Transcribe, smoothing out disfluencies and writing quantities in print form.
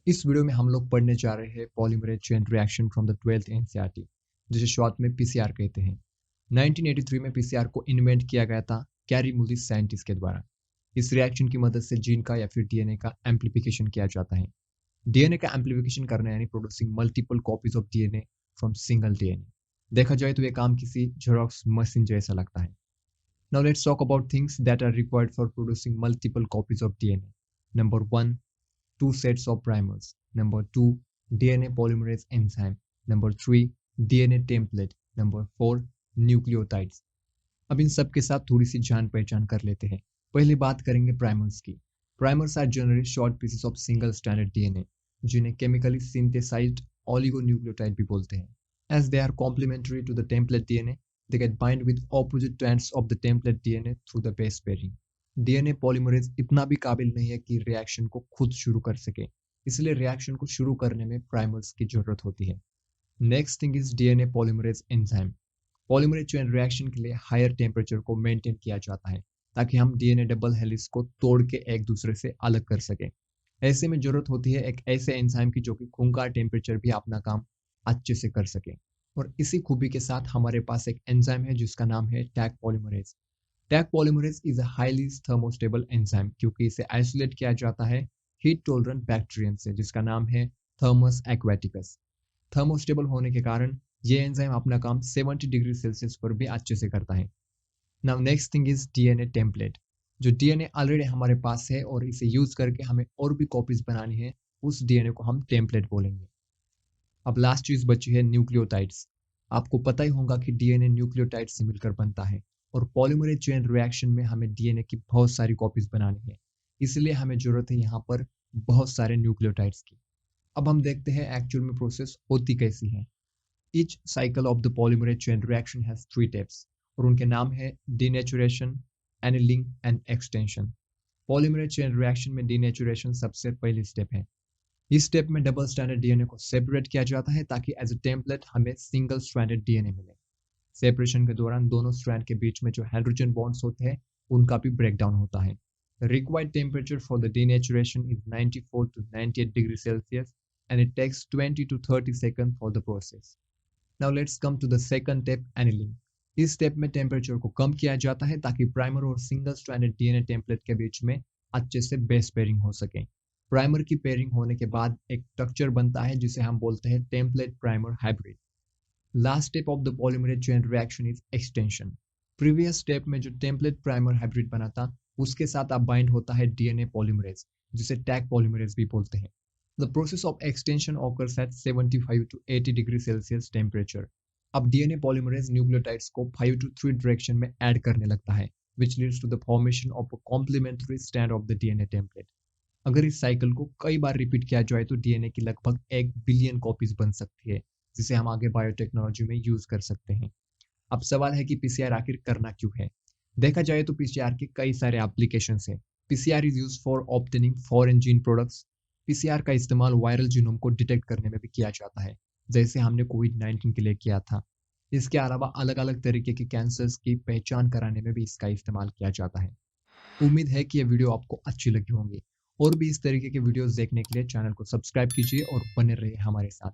इस वीडियो में हम लोग पढ़ने जा रहे हैं polymerase chain reaction from the 12th NCERT, जिसे शॉर्ट में पीसीआर कहते हैं। 1983 में पीसीआर को इन्वेंट किया गया था कैरी मुलिस साइंटिस्ट के द्वारा। इस रिएक्शन की मदद से जीन का या फिर डीएनए का एम्प्लीफिकेशन किया जाता है। डीएनए का एम्प्लीफिकेशन करना यानी producing multiple copies of DNA from single DNA. देखा जाए तो ये काम किसी जेरोक्स मशीन जैसा लगता है। Now let's talk about things that are required for producing multiple copies of DNA. Number one, two sets of primers. Number two, DNA polymerase enzyme. Number three, DNA template. Number four, nucleotides. अब इन सब के साथ थोड़ी सी जान पहचान कर लेते हैं। पहले बात करेंगे प्राइमर्स की। Primers are generally short pieces of single stranded DNA, जिन्हें केमिकली सिंथेसाइज्ड ऑलिगोन्यूक्लियोटाइड भी बोलते हैं। As they are complementary to the template DNA, they get bind with opposite ends of the template DNA through the base pairing. DNA polymerase इतना भी काबिल नहीं है कि रिएक्शन को खुद शुरू कर सके, इसलिए रिएक्शन को शुरू करने में प्राइमर्स की जरूरत होती है। Next thing is DNA polymerase enzyme. Polymerase chain reaction के लिए हायर टेम्परेचर को मेंटेन किया जाता है ताकि हम डीएनए डबल हेलिक्स को तोड़ के एक दूसरे से अलग कर सके। ऐसे में जरूरत होती है एक ऐसे एंजाइम की जो कि खूंखार टेम्परेचर भी अपना काम अच्छे से कर सके। और इसी खूबी के साथ हमारे पास एक एंजाइम है जिसका नाम है tag polymerase. Tag polymerase is a highly thermostable enzyme क्योंकि इसे आइसोलेट किया जाता है हीट टॉलरेंट बैक्टीरियम से जिसका नाम है थर्मस एक्वेटिकस। थर्मोस्टेबल होने के कारण ये एंजाइम अपना काम 70 डिग्री सेल्सियस पर भी अच्छे से करता है। Now next thing is DNA template. जो डीएनए ऑलरेडी हमारे पास है और इसे यूज करके हमें और भी कॉपीज बनानी है, उस डीएनए को हम टेम्पलेट बोलेंगे। अब लास्ट चीज बची है न्यूक्लियोटाइड्स। आपको पता ही होगा कि डीएनए न्यूक्लियोटाइड से मिलकर बनता है और पॉलीमरेज चेन रिएक्शन में हमें डीएनए की बहुत सारी कॉपीज बनानी है, इसलिए हमें जरूरत है यहाँ पर बहुत सारे न्यूक्लियोटाइड्स की। अब हम देखते हैं एक्चुअल में प्रोसेस होती कैसी है। Each cycle of the polymerase chain reaction has 3 steps और उनके नाम है denaturation, annealing and extension. Polymerase chain reaction में डीनेचुरेशन सबसे पहली स्टेप है। इस स्टेप में डबल स्ट्रैंडेड डीएनए को सेपरेट किया जाता है ताकि एज अ टेम्पलेट हमें सिंगल स्ट्रैंडेड डीएनए मिले। सेपरेशन के दौरान दोनों स्ट्रैंड के बीच में जो हाइड्रोजन बॉन्ड्स होते हैं उनका भी ब्रेकडाउन होता है। Required temperature for the denaturation is 94 to 98 degree Celsius and it takes 20 to 30 seconds for the process. Now let's come to the second step, annealing. इस स्टेप में टेम्परेचर को कम किया जाता है ताकि प्राइमर और सिंगल स्ट्रैंडेड डीएनए टेम्पलेट के बीच में अच्छे से बेस पेयरिंग हो सके। प्राइमर की पेयरिंग होने के बाद एक स्ट्रक्चर बनता है जिसे हम बोलते हैं template primer hybrid. Last step of the polymerase chain reaction is extension. Previous step में जो टेम्पलेट प्राइमर हाइब्रिड बना था उसके साथ अब बाइंड होता है डीएनए पॉलीमरेज, जिसे टैग पॉलीमरेज भी बोलते हैं। The process of extension occurs at 75 to 80 degree Celsius temperature. अब डीएनए पॉलीमरेज न्यूक्लियोटाइड्स को 5 to 3 डायरेक्शन में ऐड करने लगता है, which leads to the formation of a complementary strand of the DNA template. अगर इस साइकिल को कई बार रिपीट किया जाए तो डीएनए की लगभग 1 बिलियन कॉपीज बन सकती है, जिसे हम आगे बायोटेक्नोलॉजी में यूज कर सकते हैं। अब सवाल है कि पीसीआर आखिर करना क्यों है। देखा जाए तो पीसीआर के कई सारे एप्लीकेशंस हैं। PCR is used for obtaining foreign gene products. PCR का इस्तेमाल वायरल जीनोम को डिटेक्ट करने में भी किया जाता है, जैसे हमने कोविड-19 के लिए किया था। इसके अलावा अलग अलग तरीके के कैंसर्स की पहचान कराने में भी इसका इस्तेमाल किया जाता है। उम्मीद है कि यह वीडियो आपको अच्छी लगी होंगी। और भी इस तरीके के वीडियोस देखने के लिए चैनल को सब्सक्राइब कीजिए और बने रहिए हमारे साथ।